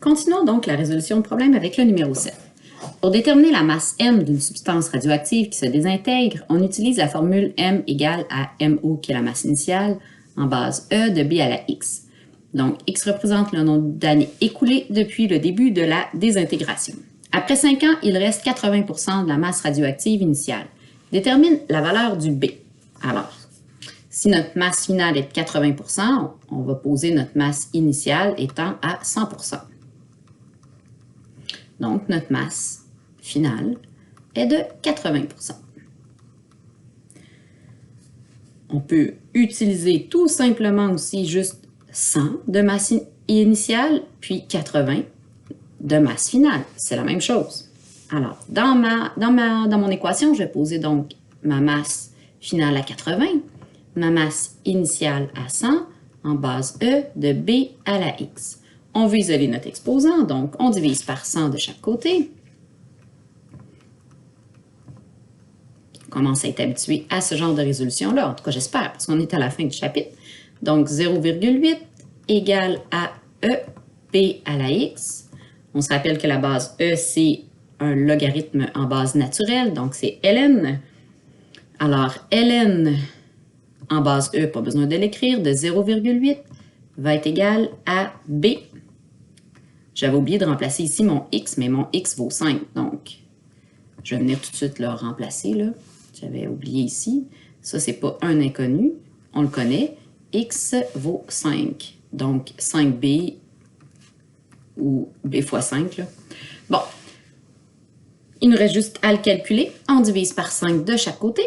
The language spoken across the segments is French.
Continuons donc la résolution de problème avec le numéro 7. Pour déterminer la masse M d'une substance radioactive qui se désintègre, on utilise la formule M égale à MO, qui est la masse initiale, en base E de B à la X. Donc, X représente le nombre d'années écoulées depuis le début de la désintégration. Après 5 ans, il reste 80% de la masse radioactive initiale. Détermine la valeur du B. Alors, si notre masse finale est de 80%, on va poser notre masse initiale étant à 100%. Donc, notre masse finale est de 80%. On peut utiliser tout simplement aussi juste 100 de masse initiale, puis 80 de masse finale. C'est la même chose. Alors, dans mon équation, je vais poser donc ma masse finale à 80, ma masse initiale à 100, en base E de B à la X. On veut isoler notre exposant, donc on divise par 100 de chaque côté. On commence à être habitué à ce genre de résolution-là, en tout cas j'espère, parce qu'on est à la fin du chapitre. Donc 0,8 égale à E, B à la X. On se rappelle que la base E, c'est un logarithme en base naturelle, donc c'est ln. Alors ln en base E, pas besoin de l'écrire, de 0,8 va être égal à B. J'avais oublié de remplacer ici mon X, mais mon X vaut 5. Donc, je vais venir tout de suite le remplacer. J'avais oublié ici. Ça, c'est pas un inconnu. On le connaît. X vaut 5. Donc, 5B ou B fois 5. Là. Bon. Il nous reste juste à le calculer. On divise par 5 de chaque côté.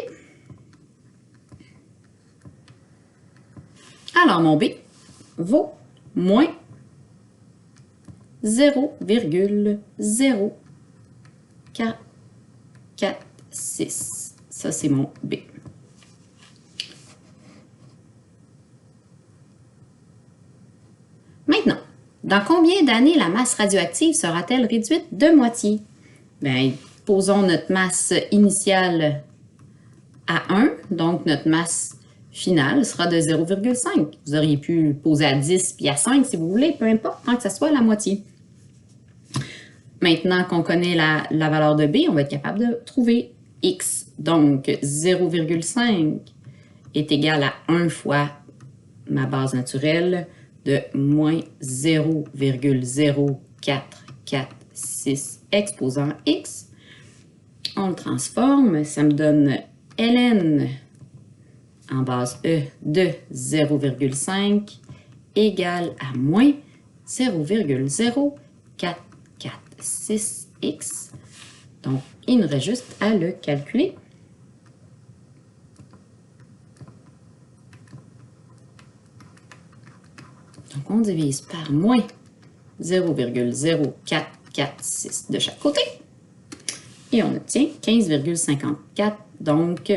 Alors, mon B vaut moins 0,0446. Ça, c'est mon B. Maintenant, dans combien d'années la masse radioactive sera-t-elle réduite de moitié? Bien, posons notre masse initiale à 1, donc notre masse finale sera de 0,5. Vous auriez pu le poser à 10 puis à 5 si vous voulez, peu importe, tant que ça soit la moitié. Maintenant qu'on connaît la valeur de B, on va être capable de trouver X. Donc, 0,5 est égal à 1 fois ma base naturelle de moins 0,0446 exposant X. On le transforme, ça me donne ln en base E de 0,5 égale à moins 0,0446x. Donc, il nous reste juste à le calculer. Donc, on divise par moins 0,0446 de chaque côté. Et on obtient 15,54. Donc,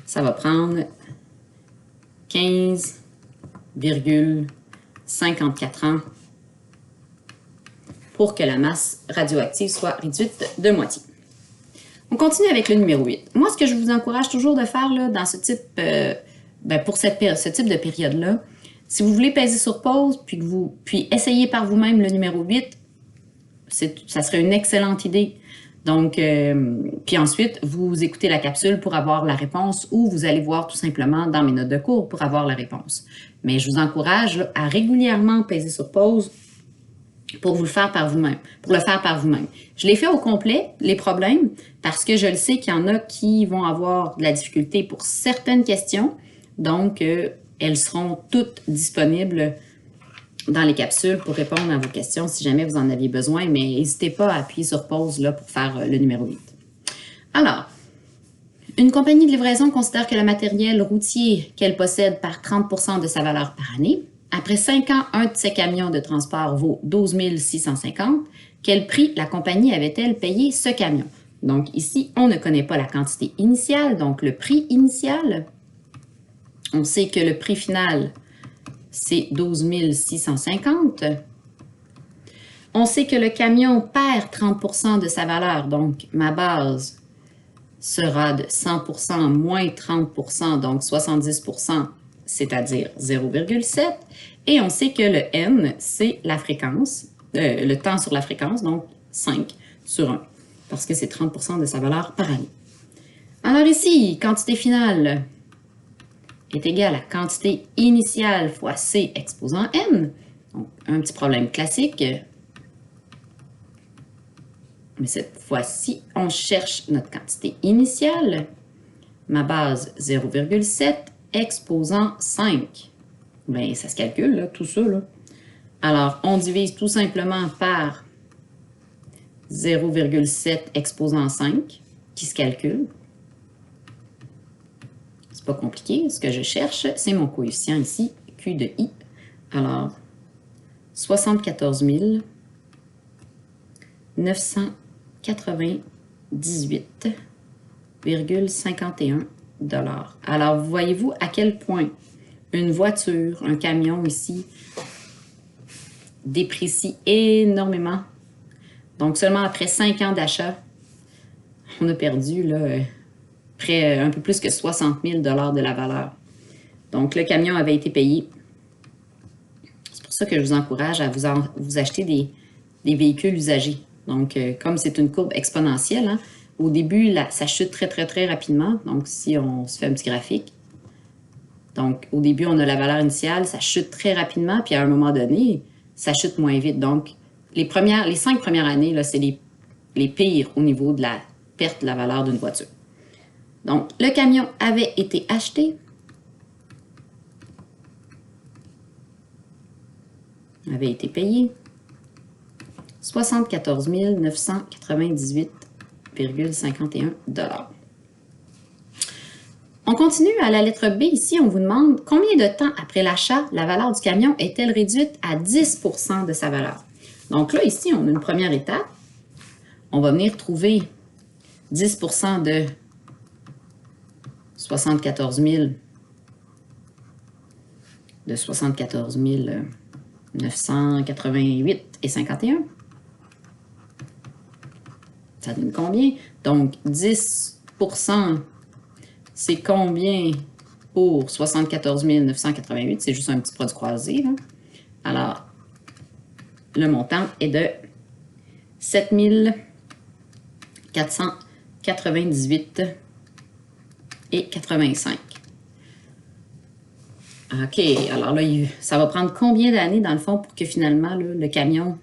ça va prendre 15,54 ans pour que la masse radioactive soit réduite de moitié. On continue avec le numéro 8. Moi, ce que je vous encourage toujours de faire là, dans ce type, pour ce type de période-là, si vous voulez peser sur pause, puis essayer par vous-même le numéro 8, ça serait une excellente idée. Donc, puis ensuite, vous écoutez la capsule pour avoir la réponse ou vous allez voir tout simplement dans mes notes de cours pour avoir la réponse. Mais je vous encourage là, à régulièrement peser sur pause pour le faire par vous-même. Je l'ai fait au complet, les problèmes, parce que je le sais qu'il y en a qui vont avoir de la difficulté pour certaines questions. Donc, elles seront toutes disponibles dans les capsules pour répondre à vos questions si jamais vous en aviez besoin, mais n'hésitez pas à appuyer sur pause là, pour faire le numéro 8. Alors, une compagnie de livraison considère que le matériel routier qu'elle possède perd 30% de sa valeur par année. Après 5 ans, un de ses camions de transport vaut 12 650. Quel prix la compagnie avait-elle payé ce camion? Donc ici, on ne connaît pas la quantité initiale, donc le prix initial. On sait que le prix final, c'est 12 650. On sait que le camion perd 30% de sa valeur, donc ma base sera de 100% moins 30%, donc 70% c'est-à-dire 0,7. Et on sait que le n, c'est la fréquence, le temps sur la fréquence, donc 5 sur 1, parce que c'est 30% de sa valeur par année. Alors ici, quantité finale est égale à quantité initiale fois C exposant n. Donc, un petit problème classique. Mais cette fois-ci, on cherche notre quantité initiale. Ma base 0,7 exposant 5. Bien, ça se calcule, là, tout ça. Là. Alors, on divise tout simplement par 0,7 exposant 5, qui se calcule. C'est pas compliqué. Ce que je cherche, c'est mon coefficient ici, Q de I. Alors, 74 998,51 $. Alors, voyez-vous à quel point une voiture, un camion ici, déprécie énormément. Donc, seulement après 5 ans d'achat, on a perdu là, près un peu plus que 60 000 $ de la valeur. Donc, le camion avait été payé. C'est pour ça que je vous encourage à vous acheter des véhicules usagés. Donc, comme c'est une courbe exponentielle, hein, au début, là, ça chute très, très, très rapidement. Donc, si on se fait un petit graphique, donc, au début, on a la valeur initiale, ça chute très rapidement, puis à un moment donné, ça chute moins vite. Donc, les 5 premières années, là, c'est les pires au niveau de la perte de la valeur d'une voiture. Donc, le camion avait été acheté, avait été payé 74 998,51 $. On continue à la lettre B. Ici, on vous demande combien de temps après l'achat, la valeur du camion est-elle réduite à 10% de sa valeur. Donc là, ici, on a une première étape. On va venir trouver 10% de 74 988,51 $. Ça donne combien? Donc, 10%, c'est combien pour 74 988? C'est juste un petit produit croisé. Là. Alors, le montant est de 7 498,85 $. OK, alors là, ça va prendre combien d'années, dans le fond, pour que finalement, là, le camion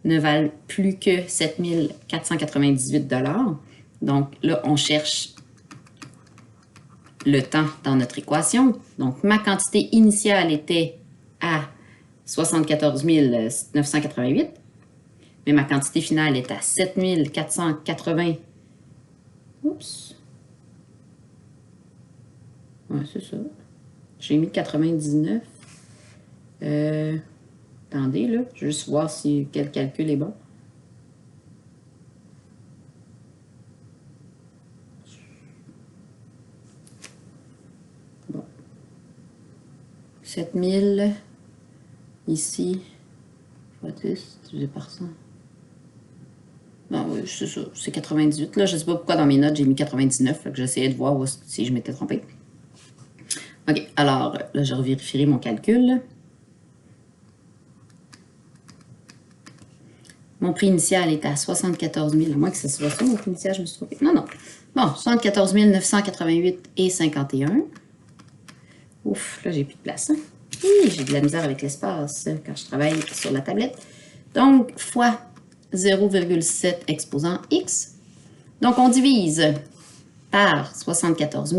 ne vale plus que 7 498 $. Donc là, on cherche le temps dans notre équation. Donc, ma quantité initiale était à 74 988, mais ma quantité finale est à 7 480. Oups. Ouais, c'est ça. J'ai mis 99. Attendez, là. Je vais juste voir si quel calcul est bon. Bon. 7000 ici fois 10 divisé par 100. Bon, oui, c'est ça. C'est 98. Là, je ne sais pas pourquoi dans mes notes, j'ai mis 99. Fait que j'essayais de voir si je m'étais trompée. OK, alors là, je revérifierai mon calcul. Mon prix initial est à 74 000. À moins que ce soit ça, mon prix initial, je me suis trompée. Non, non. Bon, 74 988,51 $. Ouf, là, j'ai plus de place. Hein? Oui, j'ai de la misère avec l'espace quand je travaille sur la tablette. Donc, fois 0,7 exposant x. Donc, on divise par 74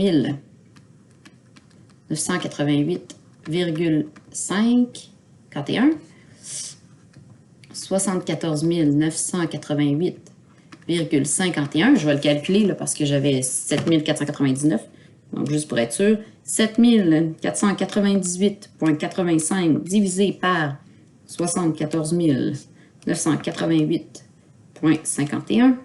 988,51. 74 988,51. Je vais le calculer là, parce que j'avais 7 499. Donc, juste pour être sûr, 7 498,85 divisé par 74 988,51.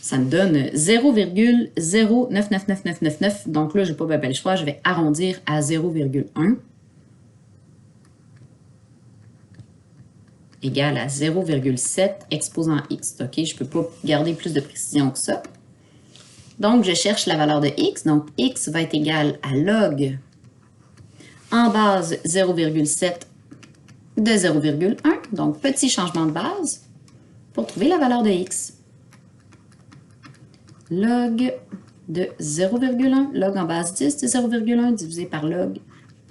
Ça me donne 0,099999. Donc là, je n'ai pas le choix. Je vais arrondir à 0,1. Égal à 0,7 exposant x. OK, je ne peux pas garder plus de précision que ça. Donc, je cherche la valeur de x. Donc, x va être égal à log en base 0,7 de 0,1. Donc, petit changement de base pour trouver la valeur de x. Log de 0,1, log en base 10 de 0,1 divisé par log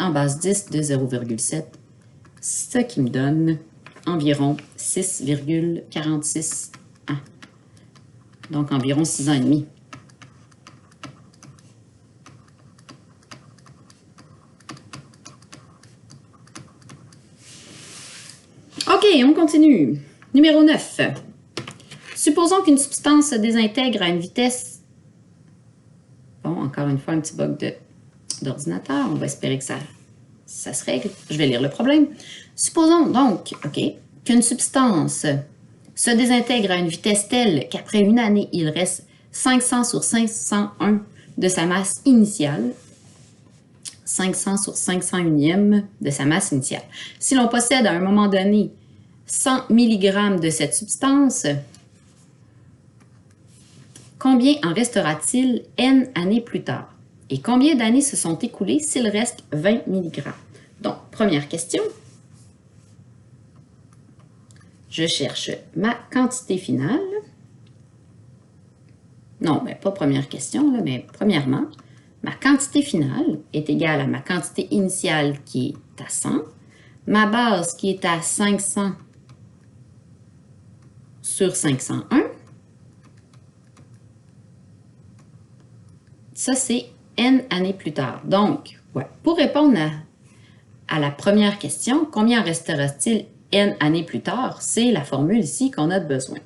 en base 10 de 0,7, ce qui me donne environ 6,46 ans. Donc, environ 6 ans et demi. OK, on continue. Numéro 9. Supposons qu'une substance se désintègre à une vitesse... Bon, encore une fois, un petit bug d'ordinateur. On va espérer que ça se règle. Je vais lire le problème. Supposons donc, OK, qu'une substance se désintègre à une vitesse telle qu'après une année, il reste 500 sur 501 de sa masse initiale. 500 sur 501e de sa masse initiale. Si l'on possède à un moment donné 100 mg de cette substance, combien en restera-t-il N années plus tard? Et combien d'années se sont écoulées s'il reste 20 mg? Donc, première question. Je cherche ma quantité finale. Non, mais pas première question, là, mais premièrement, ma quantité finale est égale à ma quantité initiale qui est à 100, ma base qui est à 500 sur 501. Ça, c'est N années plus tard. Donc, ouais, pour répondre à la première question, combien en restera-t-il N années plus tard? C'est la formule ici qu'on a besoin.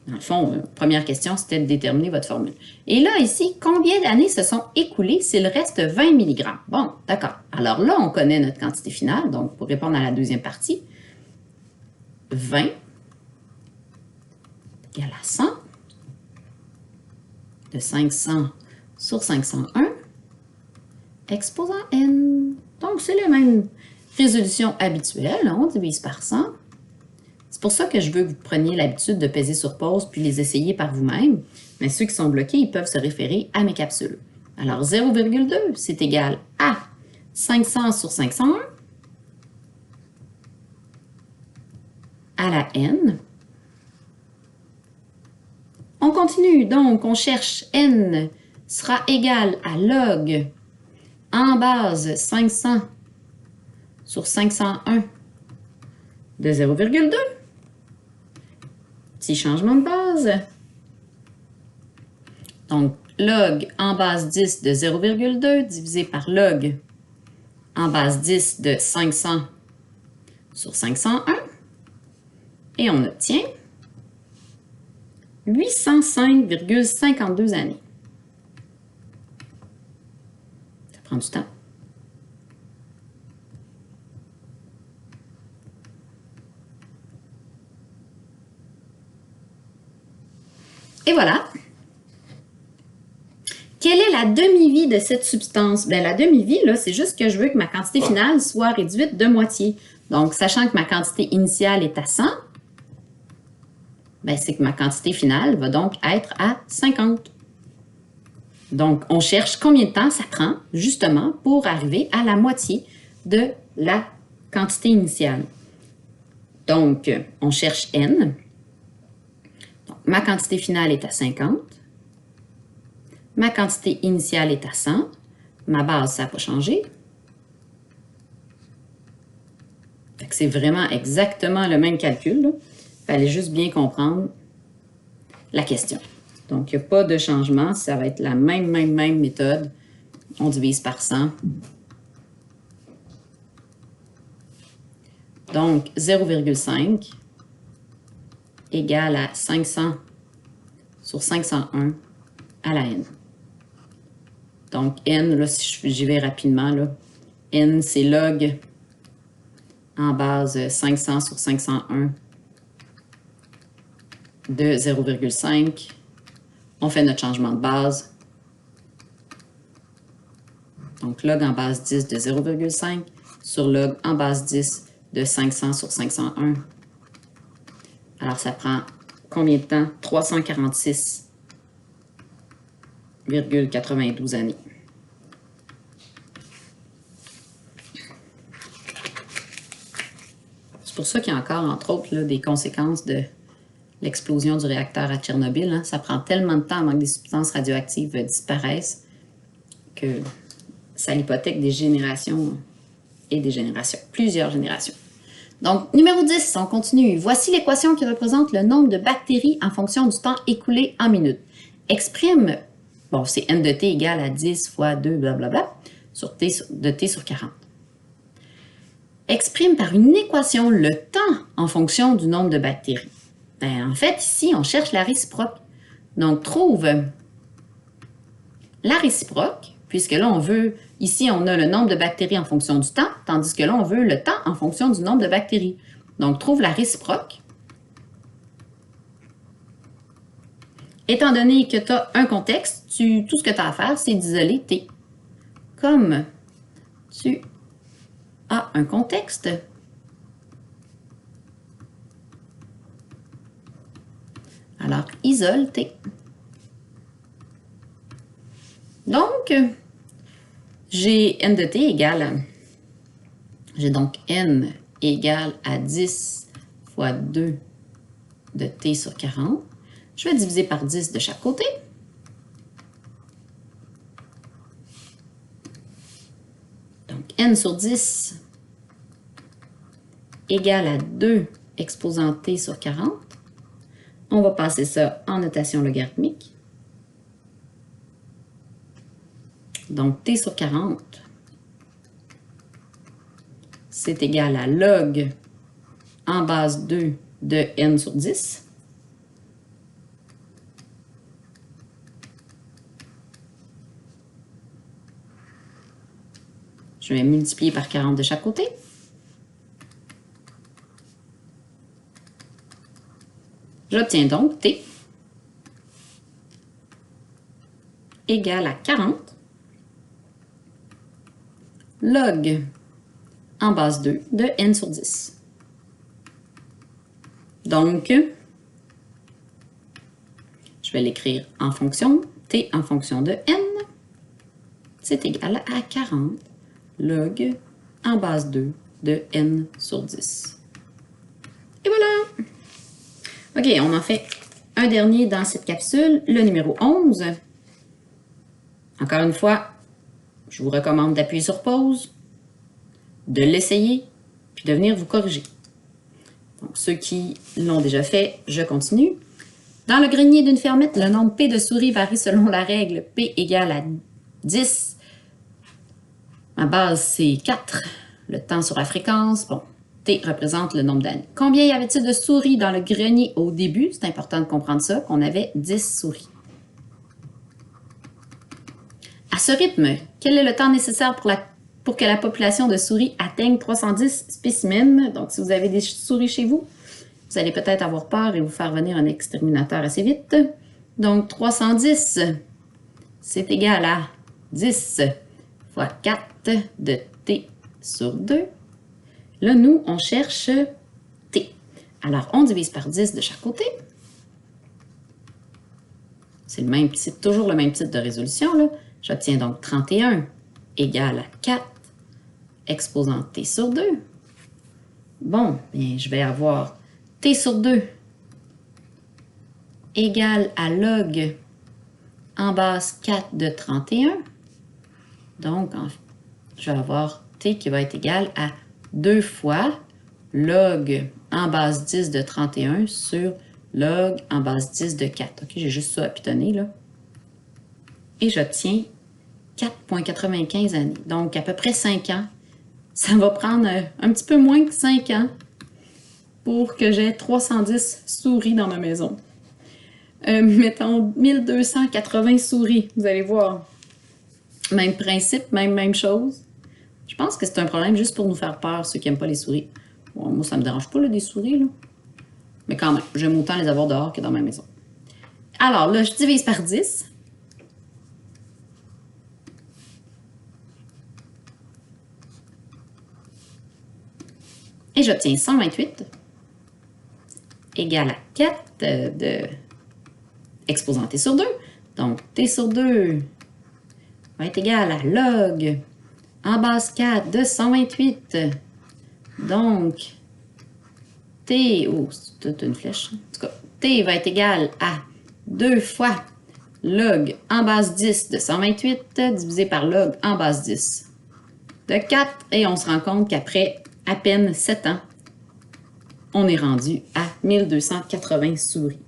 Dans le fond, première question, c'était de déterminer votre formule. Et là, ici, combien d'années se sont écoulées s'il reste 20 mg? Bon, d'accord. Alors là, on connaît notre quantité finale. Donc, pour répondre à la deuxième partie, 20 égale à 100 de 500 sur 501 exposant n. Donc, c'est la même résolution habituelle. On divise par 100. C'est pour ça que je veux que vous preniez l'habitude de peser sur pause puis les essayer par vous-même. Mais ceux qui sont bloqués, ils peuvent se référer à mes capsules. Alors, 0,2, c'est égal à 500 sur 501 à la n. On continue. Donc, on cherche n sera égal à log en base 500 sur 501 de 0,2. Petit changement de base. Donc, log en base 10 de 0,2 divisé par log en base 10 de 500 sur 501. Et on obtient 805,52 années. Ça prend du temps. Et voilà. Quelle est la demi-vie de cette substance? Bien, la demi-vie, là, c'est juste que je veux que ma quantité finale soit réduite de moitié. Donc, sachant que ma quantité initiale est à 100, bien, c'est que ma quantité finale va donc être à 50. Donc, on cherche combien de temps ça prend, justement, pour arriver à la moitié de la quantité initiale. Donc, on cherche N. Donc, ma quantité finale est à 50. Ma quantité initiale est à 100. Ma base, ça n'a pas changé. C'est vraiment exactement le même calcul. Il fallait juste bien comprendre la question. Donc, il n'y a pas de changement. Ça va être la même méthode. On divise par 100. Donc, 0,5 égale à 500 sur 501 à la n. Donc, n, là, si j'y vais rapidement, là, n, c'est log en base 500 sur 501 de 0,5. On fait notre changement de base. Donc, log en base 10 de 0,5 sur log en base 10 de 500 sur 501. Alors, ça prend combien de temps? 346 1,92 années. C'est pour ça qu'il y a encore, entre autres, là, des conséquences de l'explosion du réacteur à Tchernobyl. Hein. Ça prend tellement de temps avant que des substances radioactives disparaissent que ça hypothèque des générations et des générations, plusieurs générations. Donc, numéro 10, on continue. Voici l'équation qui représente le nombre de bactéries en fonction du temps écoulé en minutes. Exprime, bon, c'est n de t égale à 10 fois 2, blablabla, sur t de t sur 40. Exprime par une équation le temps en fonction du nombre de bactéries. Ben, en fait, ici, on cherche la réciproque. Donc, trouve la réciproque, puisque là, on veut, ici, on a le nombre de bactéries en fonction du temps, tandis que là, on veut le temps en fonction du nombre de bactéries. Donc, trouve la réciproque. Étant donné que tu as un contexte, tout ce que tu as à faire, c'est d'isoler T. Comme tu as un contexte, alors isole T. Donc, j'ai n de t égale, j'ai donc n égale à 10 fois 2 de t sur 40. Je vais diviser par 10 de chaque côté. Donc, n sur 10 égale à 2 exposant t sur 40. On va passer ça en notation logarithmique. Donc, t sur 40, c'est égal à log en base 2 de n sur 10. Je vais multiplier par 40 de chaque côté. J'obtiens donc t égale à 40 log en base 2 de n sur 10. Donc, je vais l'écrire en fonction, t en fonction de n, c'est égal à 40 log en base 2 de n sur 10. Et voilà! OK, on en fait un dernier dans cette capsule, le numéro 11. Encore une fois, je vous recommande d'appuyer sur pause, de l'essayer, puis de venir vous corriger. Donc, ceux qui l'ont déjà fait, je continue. Dans le grenier d'une fermette, le nombre P de souris varie selon la règle P égale à 10. Ma base, c'est 4. Le temps sur la fréquence, bon, T représente le nombre d'années. Combien y avait-il de souris dans le grenier au début? C'est important de comprendre ça, qu'on avait 10 souris. À ce rythme, quel est le temps nécessaire pour que la population de souris atteigne 310 spécimens? Donc, si vous avez des souris chez vous, vous allez peut-être avoir peur et vous faire venir un exterminateur assez vite. Donc, 310, c'est égal à 10 fois 4 de t sur 2. Là, nous, on cherche t. Alors, on divise par 10 de chaque côté. C'est toujours le même type de résolution, là. J'obtiens donc 31 égale à 4 exposant t sur 2. Bon, bien, je vais avoir t sur 2 égale à log en base 4 de 31. Donc, je vais avoir t qui va être égal à 2 fois log en base 10 de 31 sur log en base 10 de 4. OK, j'ai juste ça à pitonner, là. Et j'obtiens 4,95 années. Donc, à peu près 5 ans. Ça va prendre un petit peu moins que 5 ans pour que j'ai 310 souris dans ma maison. Mettons 1280 souris, vous allez voir. Même principe, même chose. Je pense que c'est un problème juste pour nous faire peur, ceux qui n'aiment pas les souris. Bon, moi, ça me dérange pas, là, des souris, là. Mais quand même, j'aime autant les avoir dehors que dans ma maison. Alors, là, je divise par 10. Et j'obtiens 128 égale à 4 de exposant t sur 2. Donc, t sur 2 va être égal à log en base 4 de 128. Donc, t, oh, c'est toute une flèche. En tout cas, t va être égal à 2 fois log en base 10 de 128 divisé par log en base 10 de 4. Et on se rend compte qu'après à peine 7 ans, on est rendu à 1280 souris.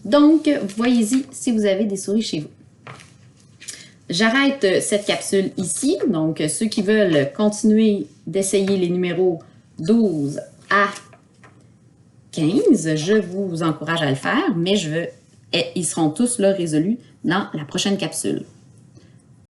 Donc, voyez-y si vous avez des souris chez vous. J'arrête cette capsule ici. Donc, ceux qui veulent continuer d'essayer les numéros 12 à 15, je vous encourage à le faire, mais ils seront tous là résolus dans la prochaine capsule.